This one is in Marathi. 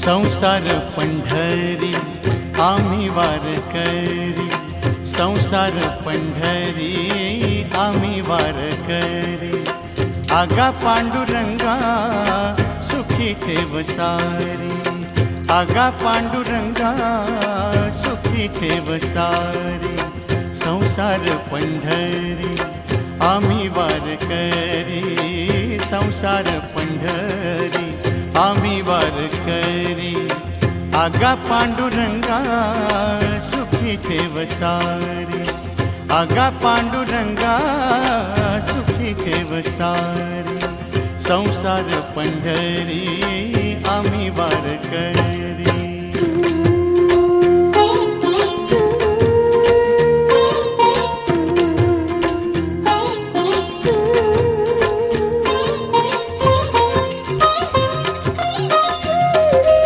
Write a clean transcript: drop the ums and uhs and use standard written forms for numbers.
संसार पंढरी आम्ही वारकरी, संसार पंढरी आम्ही वारकरी। आगा पांडुरंगा सुखी ठेव सारी, आगा पांडुरंगा सुखी ठेव सारी। संसार पंढरी आम्ही वारकरी, संसार पंढरी आम्ही वारकरी। आगा पांडुरंगा सुखी ठेव सारी, आगा पांडुरंगा सुखी ठेव सारी। संसार पंढरी आम्ही वारकरी।